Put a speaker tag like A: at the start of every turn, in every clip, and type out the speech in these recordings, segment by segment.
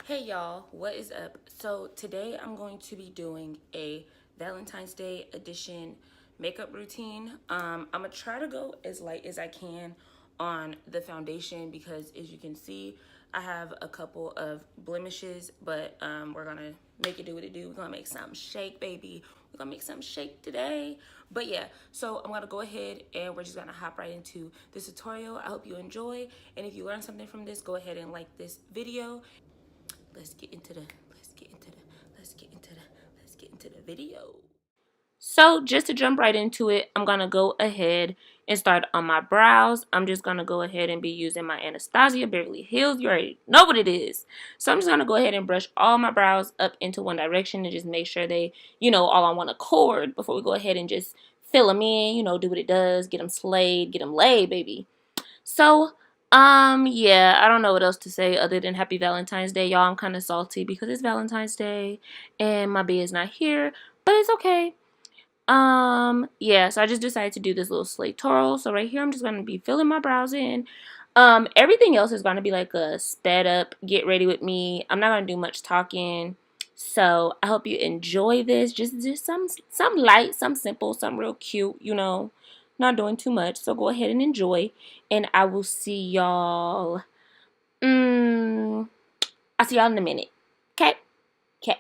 A: Hey y'all, what is up? So today I'm going to be doing a Valentine's Day edition makeup routine. I'm gonna try to go as light as I can on the foundation because as you can see, I have a couple of blemishes, but we're gonna make it do what it do. We're gonna make something shake, baby. We're gonna make something shake today. But yeah, so I'm gonna go ahead and we're just gonna hop right into this tutorial. I hope you enjoy, and if you learned something from this, go ahead and like this video. Let's get into the video. So just to jump right into it, I'm gonna go ahead and start on my brows. I'm just gonna go ahead and be using my Anastasia Beverly Hills. You already know what it is. So I'm just gonna go ahead and brush all my brows up into one direction and just make sure they, all on one accord before we go ahead and just fill them in, do what it does, get them slayed, get them laid, baby. So, yeah, I don't know what else to say other than happy Valentine's Day, y'all. I'm kind of salty because it's Valentine's Day and my bee is not here, but it's okay. Yeah, so I just decided to do this little slate twirl. So right here, I'm just going to be filling my brows in. Everything else is going to be like a sped up, get ready with me. I'm not going to do much talking. So I hope you enjoy this. Just some light, some simple, some real cute, not doing too much. So go ahead and enjoy. And I will see y'all. I'll see y'all in a minute. Okay? Okay.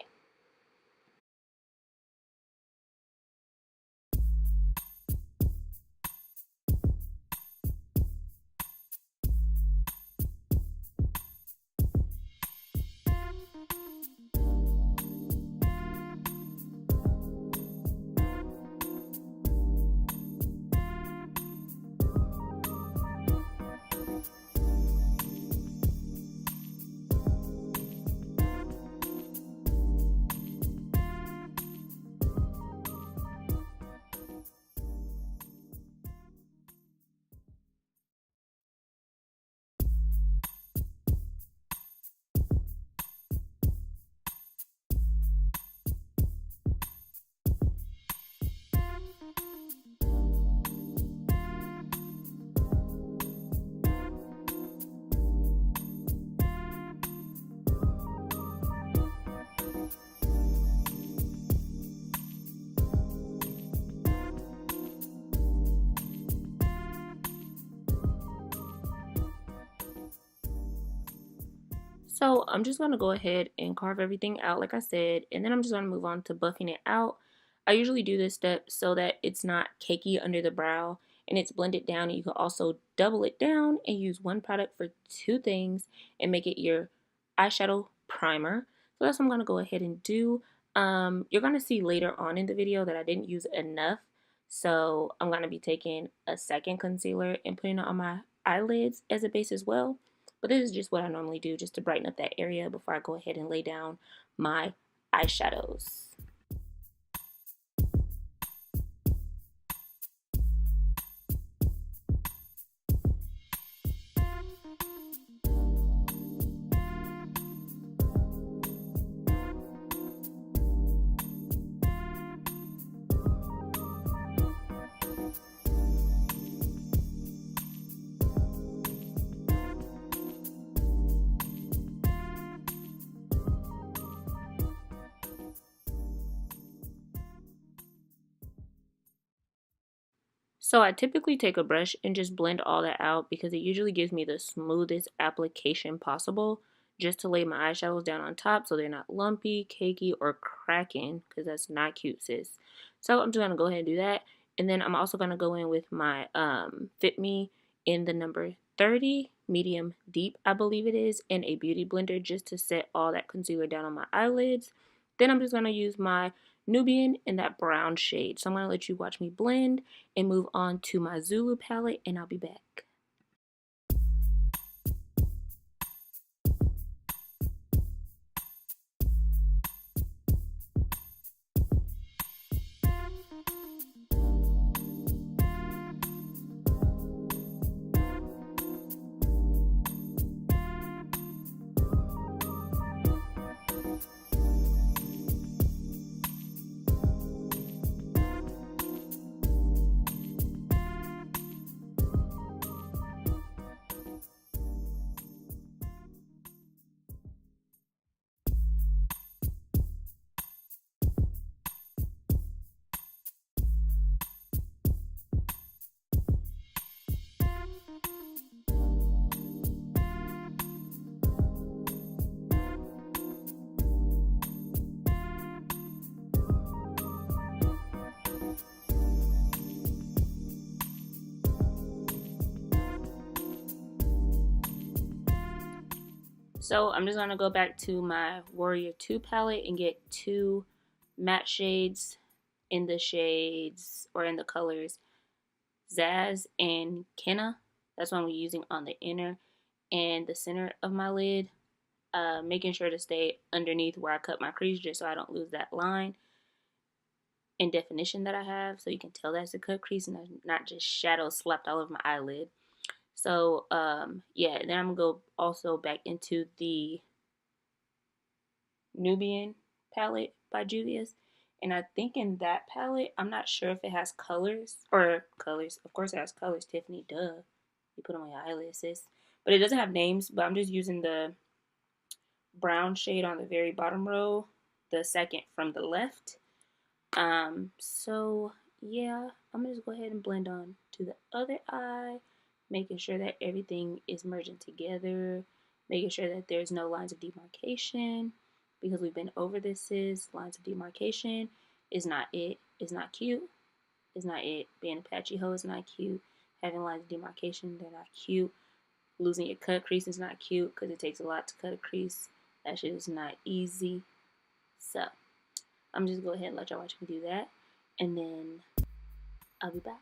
A: So I'm just going to go ahead and carve everything out like I said, and then I'm just going to move on to buffing it out. I usually do this step so that it's not cakey under the brow and it's blended down, and you can also double it down and use one product for two things and make it your eyeshadow primer. So that's what I'm going to go ahead and do. You're going to see later on in the video that I didn't use enough, so I'm going to be taking a second concealer and putting it on my eyelids as a base as well. But this is just what I normally do just to brighten up that area before I go ahead and lay down my eyeshadows. So I typically take a brush and just blend all that out because it usually gives me the smoothest application possible, just to lay my eyeshadows down on top so they're not lumpy, cakey, or cracking, because that's not cute, sis. So I'm just going to go ahead and do that. And then I'm also going to go in with my Fit Me in the number 30, medium deep, I believe it is, in a beauty blender just to set all that concealer down on my eyelids. Then I'm just going to use my Nubian in that brown shade. So I'm going to let you watch me blend and move on to my Zulu palette, and I'll be back. So I'm just going to go back to my Warrior 2 palette and get 2 matte shades in the shades or in the colors Zaz and Kenna. That's what I'm using on the inner and the center of my lid. Making sure to stay underneath where I cut my crease just so I don't lose that line and definition that I have, so you can tell that's a cut crease and not just shadow slapped all over my eyelid. So yeah, then I'm gonna go also back into the Nubian palette by Juvia's, and I think in that palette, I'm not sure if it has colors or colors. Of course it has colors, Tiffany, duh. You put them on your eyelid, sis. But it doesn't have names, but I'm just using the brown shade on the very bottom row, the second from the left. So yeah, I'm gonna just go ahead and blend on to the other eye, making sure that everything is merging together, making sure that there's no lines of demarcation, because we've been over this. Is lines of demarcation is not it. It's not cute. It's not it. Being a patchy hoe is not cute. Having lines of demarcation, they're not cute. Losing your cut crease is not cute because it takes a lot to cut a crease. That shit is not easy. So I'm just going to go ahead and let y'all watch me do that, and then I'll be back.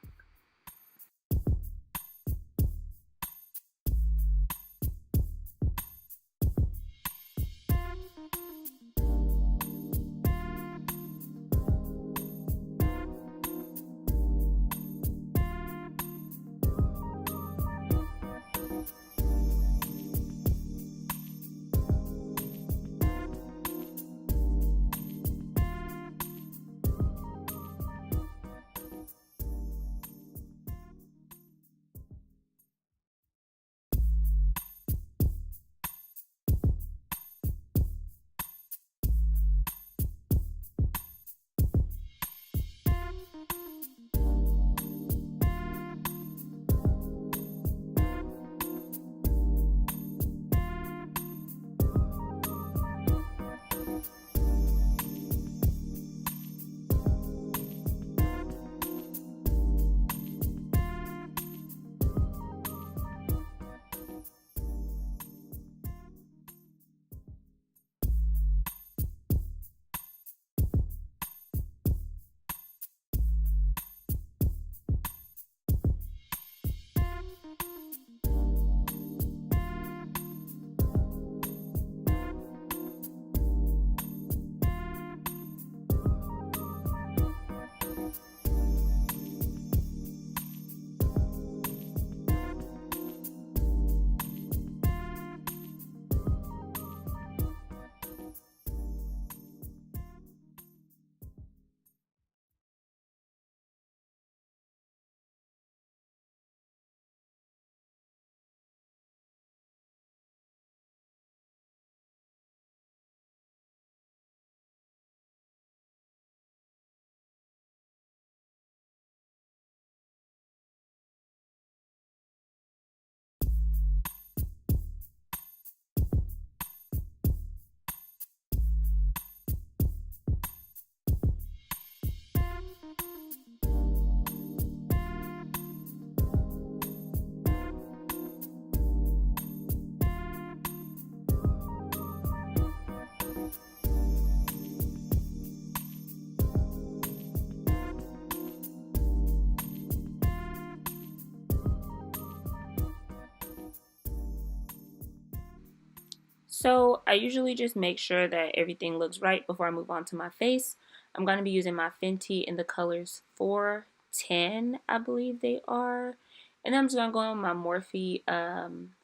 A: So I usually just make sure that everything looks right before I move on to my face. I'm going to be using my Fenty in the colors 410, I believe they are. And I'm just going to go on my Morphe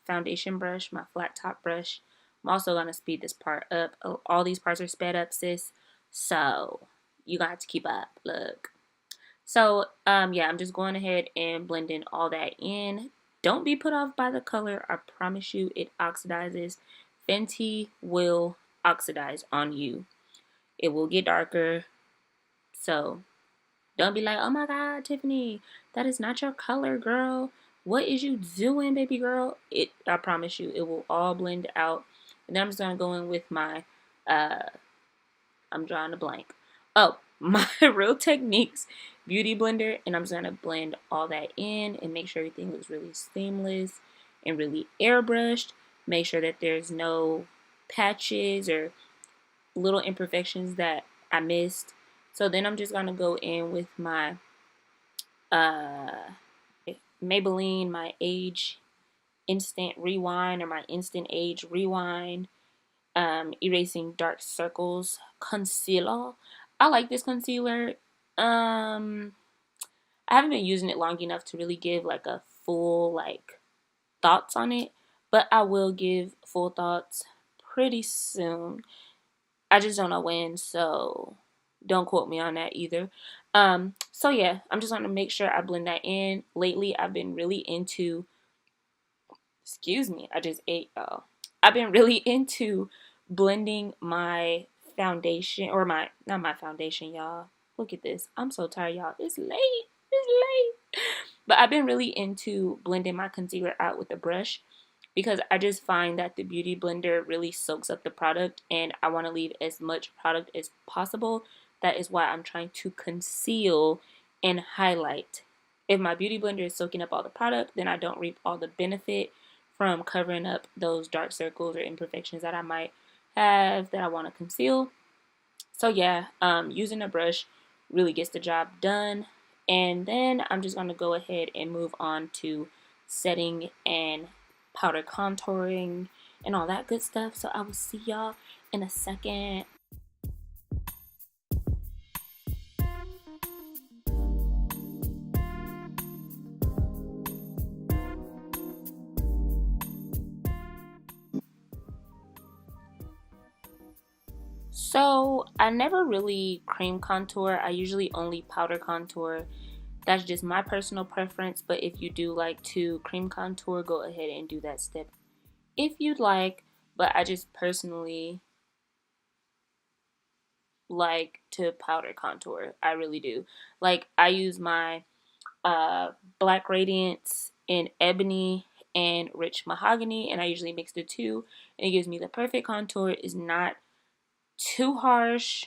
A: foundation brush, my flat top brush. I'm also going to speed this part up. All these parts are sped up, sis. So you got to have to keep up. Look. So yeah, I'm just going ahead and blending all that in. Don't be put off by the color. I promise you it oxidizes. Fenty will oxidize on you. It will get darker. So don't be like, oh my God, Tiffany, that is not your color, girl. What is you doing, baby girl? I promise you, it will all blend out. And then I'm just going to go in with my, I'm drawing a blank. Oh, my Real Techniques Beauty Blender. And I'm just going to blend all that in and make sure everything looks really seamless and really airbrushed. make sure that there's no patches or little imperfections that I missed. So then I'm just gonna go in with my uh, Maybelline, my Age Instant Rewind or my Instant Age Rewind, erasing dark circles concealer. I like this concealer. I haven't been using it long enough to really give like a full like thoughts on it, but I will give full thoughts pretty soon. I just don't know when, so don't quote me on that either. So yeah, I'm just gonna make sure I blend that in. Lately, I've been really into, excuse me, I just ate, y'all. I've been really into blending my foundation, or not my foundation, y'all. Look at this. I'm so tired, y'all. It's late. It's late. But I've been really into blending my concealer out with a brush because I just find that the Beauty Blender really soaks up the product and I want to leave as much product as possible. That is why I'm trying to conceal and highlight. If my Beauty Blender is soaking up all the product, then I don't reap all the benefit from covering up those dark circles or imperfections that I might have that I want to conceal. So yeah, using a brush really gets the job done. And then I'm just going to go ahead and move on to setting and powder contouring and all that good stuff. So I will see y'all in a second. So I never really cream contour. I usually only powder contour. That's just my personal preference, but if you do like to cream contour, go ahead and do that step if you'd like. But I just personally like to powder contour. I really do. Like I use my Black Radiance in Ebony and Rich Mahogany, and I usually mix the two, and it gives me the perfect contour. It's not too harsh,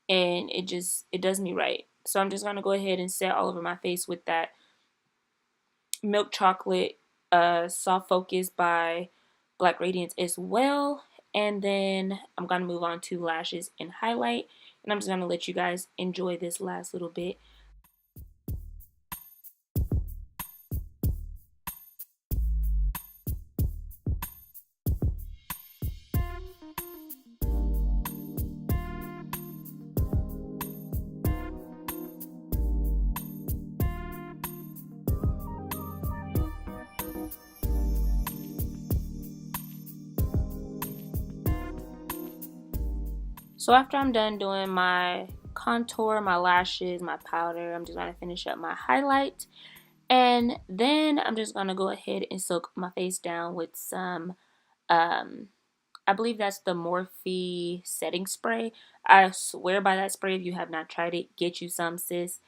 A: and it does me right. So I'm just gonna go ahead and set all over my face with that Milk Chocolate Soft Focus by Black Radiance as well. And then I'm gonna move on to lashes and highlight, and I'm just gonna let you guys enjoy this last little bit. So after I'm done doing my contour, my lashes, my powder, I'm just going to finish up my highlight. And then I'm just going to go ahead and soak my face down with some, I believe that's the Morphe setting spray. I swear by that spray. If you have not tried it, get you some, sis.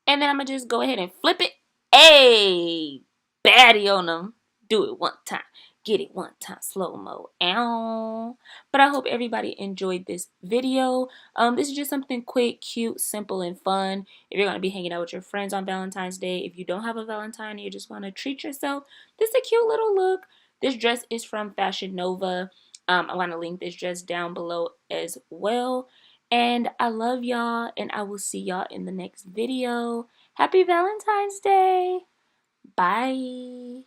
A: And then I'm going to just go ahead and flip it. Hey, baddie on them. Do it one time. Get it one time. Slow-mo. Ow. But I hope everybody enjoyed this video. This is just something quick, cute, simple, and fun. If you're going to be hanging out with your friends on Valentine's Day, if you don't have a Valentine and you just want to treat yourself, this is a cute little look. This dress is from Fashion Nova. I'm going to link this dress down below as well. And I love y'all, and I will see y'all in the next video. Happy Valentine's Day. Bye.